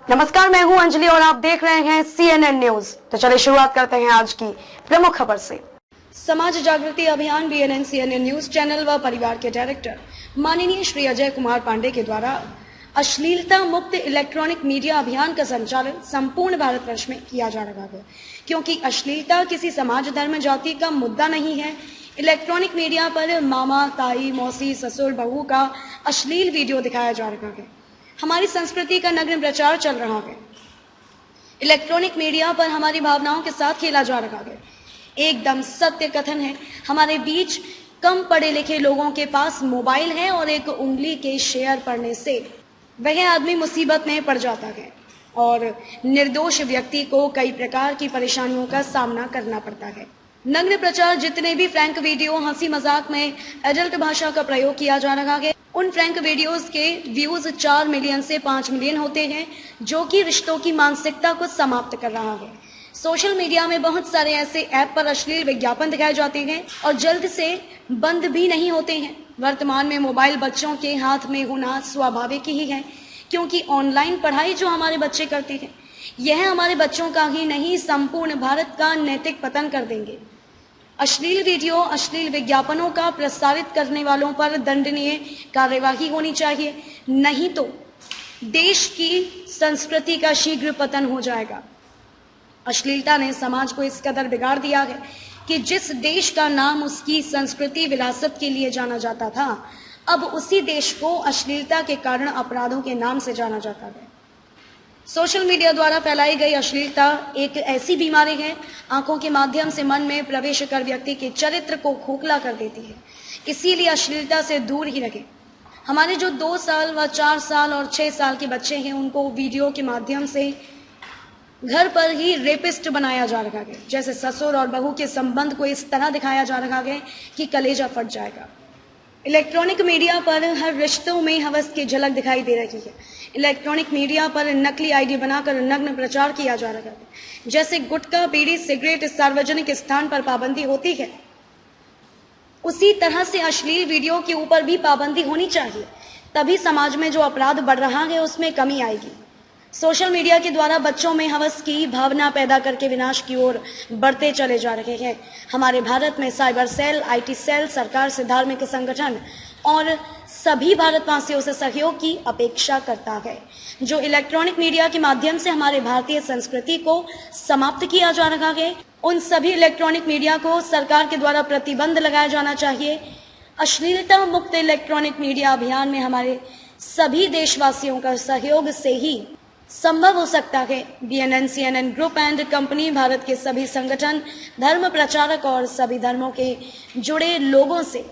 नमस्कार, मैं हूं अंजलि और आप देख रहे हैं CNN न्यूज। तो चलिए शुरुआत करते हैं आज की प्रमुख खबर से। समाज जागृति अभियान BNN CNN न्यूज चैनल व परिवार के डायरेक्टर माननीय श्री अजय कुमार पांडे के द्वारा अश्लीलता मुक्त इलेक्ट्रॉनिक मीडिया अभियान का संचालन संपूर्ण भारतवर्ष में किया जा रहा है, क्योंकि अश्लीलता किसी समाज, धर्म, जाति का मुद्दा नहीं है। इलेक्ट्रॉनिक मीडिया पर मामा, ताई, मौसी, ससुर, बहू का अश्लील वीडियो दिखाया जा रहा है। हमारी संस्कृति का नग्न प्रचार चल रहा है। इलेक्ट्रॉनिक मीडिया पर हमारी भावनाओं के साथ खेला जा रहा है। एकदम सत्य कथन है, हमारे बीच कम पढ़े लिखे लोगों के पास मोबाइल है और एक उंगली के शेयर पड़ने से वह आदमी मुसीबत में पड़ जाता है और निर्दोष व्यक्ति को कई प्रकार की परेशानियों का सामना करना पड़ता है। नग्न प्रचार, जितने भी फ्रैंक वीडियो, हंसी मजाक में एडल्ट भाषा का प्रयोग किया जा रहा है, उन फ्रैंक वीडियोस के व्यूज 4 मिलियन से 5 मिलियन होते हैं, जो कि रिश्तों की मानसिकता को समाप्त कर रहा है। सोशल मीडिया में बहुत सारे ऐसे ऐप पर अश्लील विज्ञापन दिखाए जाते हैं और जल्द से बंद भी नहीं होते हैं। वर्तमान में मोबाइल बच्चों के हाथ में होना स्वाभाविक ही है, क्योंकि ऑनलाइन पढ़ाई जो हमारे बच्चे करते हैं, यह हमारे बच्चों का ही नहीं, संपूर्ण भारत का नैतिक पतन कर देंगे। अश्लील वीडियो, अश्लील विज्ञापनों का प्रसारित करने वालों पर दंडनीय कार्यवाही होनी चाहिए, नहीं तो देश की संस्कृति का शीघ्र पतन हो जाएगा। अश्लीलता ने समाज को इस कदर बिगाड़ दिया है कि जिस देश का नाम उसकी संस्कृति, विरासत के लिए जाना जाता था, अब उसी देश को अश्लीलता के कारण अपराधों के नाम से जाना जाता है। सोशल मीडिया द्वारा फैलाई गई अश्लीलता एक ऐसी बीमारी है, आंखों के माध्यम से मन में प्रवेश कर व्यक्ति के चरित्र को खोखला कर देती है। इसीलिए अश्लीलता से दूर ही रखें। हमारे जो 2 साल व 4 साल और 6 साल के बच्चे हैं, उनको वीडियो के माध्यम से घर पर ही रेपिस्ट बनाया जा रहा है। जैसे ससुर और बहू के संबंध को इस तरह दिखाया जा रहा है कि कलेजा फट जाएगा। इलेक्ट्रॉनिक मीडिया पर हर रिश्तों में हवस की झलक दिखाई दे रही है। इलेक्ट्रॉनिक मीडिया पर नकली आईडी बनाकर नग्न प्रचार किया जा रहा है। जैसे गुटखा, बीड़ी, सिगरेट सार्वजनिक स्थान पर पाबंदी होती है, उसी तरह से अश्लील वीडियो के ऊपर भी पाबंदी होनी चाहिए। तभी समाज में जो अपराध बढ़ रहा है उसमें कमी आएगी। सोशल मीडिया के द्वारा बच्चों में हवस की भावना पैदा करके विनाश की ओर बढ़ते चले जा रहे हैं। हमारे भारत में साइबर सेल, IT सेल, सरकार से धार्मिक संगठन और सभी भारतवासियों से सहयोग की अपेक्षा करता है। जो इलेक्ट्रॉनिक मीडिया के माध्यम से हमारे भारतीय संस्कृति को समाप्त किया जा रहा है, उन सभी इलेक्ट्रॉनिक मीडिया को सरकार के द्वारा प्रतिबंध लगाया जाना चाहिए। अश्लीलता मुक्त इलेक्ट्रॉनिक मीडिया अभियान में हमारे सभी देशवासियों का सहयोग से ही संभव हो सकता है। BNN CNN group and company Bharat के सभी संगठन, धर्म प्रचारक और सभी धर्मों के जुड़े लोगों से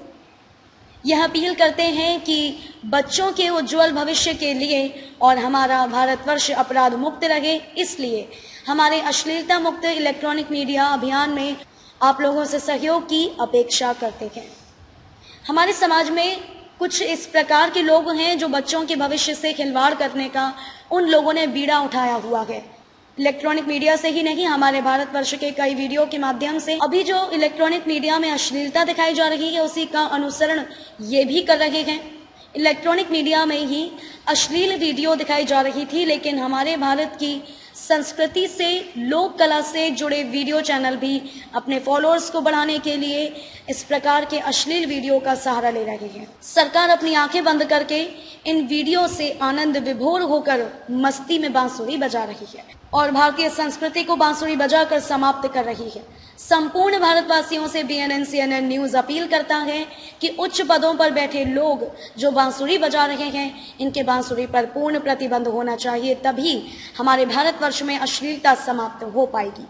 यह अपील करते हैं कि बच्चों के उज्जवल भविष्य के लिए और हमारा भारतवर्ष अपराध मुक्त रहे, इसलिए हमारे अश्लीलता मुक्त इलेक्ट्रॉनिक मीडिया अभियान में आप लोगों से सहयोग की अपेक्षा करते हैं। हमारे समाज में कुछ इस प्रकार के लोग हैं जो बच्चों के भविष्य से खिलवाड़ करने का उन लोगों ने बीड़ा उठाया हुआ है। इलेक्ट्रॉनिक मीडिया से ही नहीं, हमारे भारतवर्ष के कई वीडियो के माध्यम से अभी जो इलेक्ट्रॉनिक मीडिया में अश्लीलता दिखाई जा रही है, उसी का अनुसरण ये भी कर रहे हैं। इलेक्ट्रॉनिक मीडिया में ही अश्लील वीडियो दिखाई जा रही थी, लेकिन हमारे भारत की संस्कृति से, लोक कला से जुड़े वीडियो चैनल भी अपने फॉलोअर्स को बढ़ाने के लिए इस प्रकार के अश्लील वीडियो का सहारा ले रही है। सरकार अपनी आंखें बंद करके इन वीडियो से आनंद विभोर होकर मस्ती में बांसुरी बजा रही है और भारतीय संस्कृति को बांसुरी बजाकर समाप्त कर रही है। संपूर्ण भारतवासियों से BNN CNN न्यूज अपील करता है कि उच्च पदों पर बैठे लोग जो बांसुरी बजा रहे हैं, इनके बांसुरी पर पूर्ण प्रतिबंध होना चाहिए, तभी हमारे भारतवर्ष में अश्लीलता समाप्त हो पाएगी।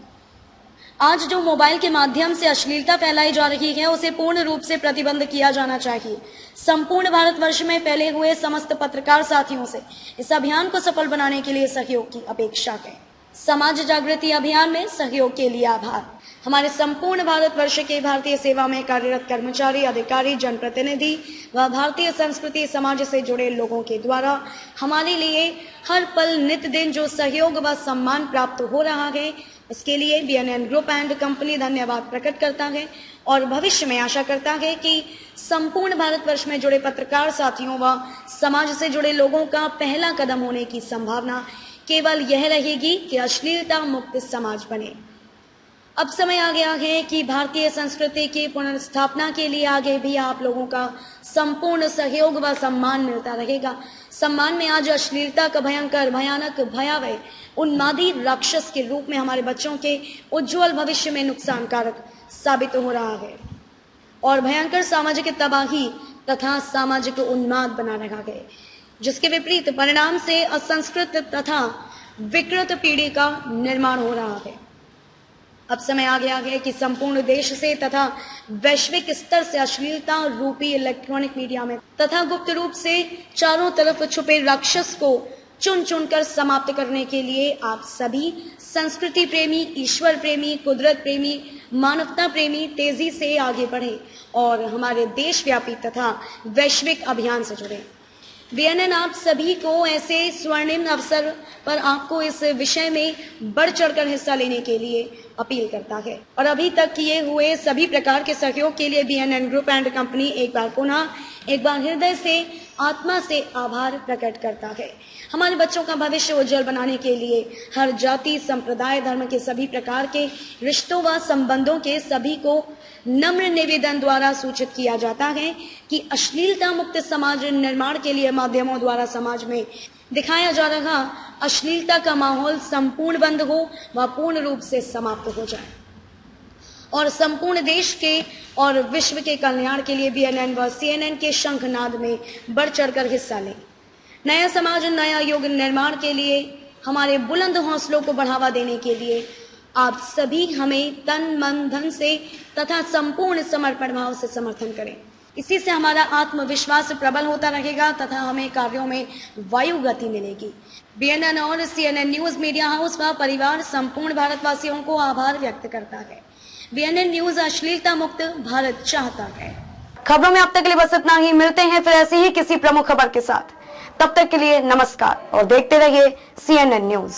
आज जो मोबाइल के माध्यम से अश्लीलता फैलाई जा रही है, उसे पूर्ण रूप से प्रतिबंध किया जाना चाहिए। संपूर्ण भारतवर्ष में फैले हुए समस्त पत्रकार साथियों से इस अभियान को सफल बनाने के लिए सहयोग की अपेक्षा है। समाज जागृति अभियान में सहयोग के लिए आभार। हमारे संपूर्ण भारतवर्ष के भारतीय सेवा में कार्यरत कर्मचारी, अधिकारी, जनप्रतिनिधि व भारतीय संस्कृति समाज से जुड़े लोगों के द्वारा हमारे लिए हर पल नित दिन जो सहयोग व सम्मान प्राप्त हो रहा है, इसके लिए BNN ग्रुप एंड कंपनी धन्यवाद प्रकट करता है और भविष्य में आशा करता है कि संपूर्ण भारतवर्ष में जुड़े पत्रकार साथियों व समाज से जुड़े लोगों का पहला कदम होने की संभावना केवल यह रहेगी कि अश्लीलता मुक्त समाज बने। अब समय आ गया है कि भारतीय संस्कृति की पुनर्स्थापना के लिए आगे भी आप लोगों का संपूर्ण सहयोग व सम्मान मिलता रहेगा। सम्मान में आज अश्लीलता का भयानक भयावह उन्मादी राक्षस के रूप में हमारे बच्चों के उज्जवल भविष्य में नुकसानकारक साबित हो रहा है और भयंकर सामाजिक तबाही तथा सामाजिक उन्माद बना रहा है, जिसके विपरीत परिणाम से असंस्कृत तथा विकृत पीढ़ी का निर्माण हो रहा है। अब समय आ गया है कि संपूर्ण देश से तथा वैश्विक स्तर से अश्लीलता रूपी इलेक्ट्रॉनिक मीडिया में तथा गुप्त रूप से चारों तरफ छुपे राक्षस को चुन चुनकर समाप्त करने के लिए आप सभी संस्कृति प्रेमी, ईश्वर प्रेमी, कुदरत प्रेमी, मानवता प्रेमी तेजी से आगे बढ़े और हमारे देशव्यापी तथा वैश्विक अभियान से जुड़े। बीएनएन आप सभी को ऐसे स्वर्णिम अवसर पर आपको इस विषय में बढ़ चढ़कर हिस्सा लेने के लिए अपील करता है और अभी तक किए हुए सभी प्रकार के सहयोग के लिए बीएनएन ग्रुप एंड कंपनी एक बार हृदय से, आत्मा से आभार प्रकट करता है। हमारे बच्चों का भविष्य उज्जवल बनाने के लिए हर जाति, संप्रदाय, धर्म के सभी प्रकार के रिश्तों व संबंधों के सभी को नम्र निवेदन द्वारा सूचित किया जाता है कि अश्लीलता मुक्त समाज निर्माण के लिए माध्यमों द्वारा समाज में दिखाया जा रहा अश्लीलता का माहौल संपूर्ण बंद हो व पूर्ण रूप से समाप्त हो जाए और संपूर्ण देश के और विश्व के कल्याण के लिए बीएनएन व सीएनएन के शंखनाद में बढ़ चढ़कर हिस्सा लें। नया समाज, नया युग निर्माण के लिए हमारे बुलंद हौसलों को बढ़ावा देने के लिए आप सभी हमें तन, मन, धन से तथा संपूर्ण समर्पण भाव से समर्थन करें। इसी से हमारा आत्मविश्वास प्रबल होता रहेगा तथा हमें कार्यों में वायु गति मिलेगी। बीएनएन और सीएनएन न्यूज मीडिया हाउस का परिवार संपूर्ण भारतवासियों को आभार व्यक्त करता है। बीएनएन न्यूज अश्लीलता मुक्त भारत चाहता है। खबरों में अब तक के लिए बस इतना ही। मिलते हैं फिर ऐसी ही किसी प्रमुख खबर के साथ। तब तक के लिए नमस्कार और देखते रहिए सीएनएन न्यूज।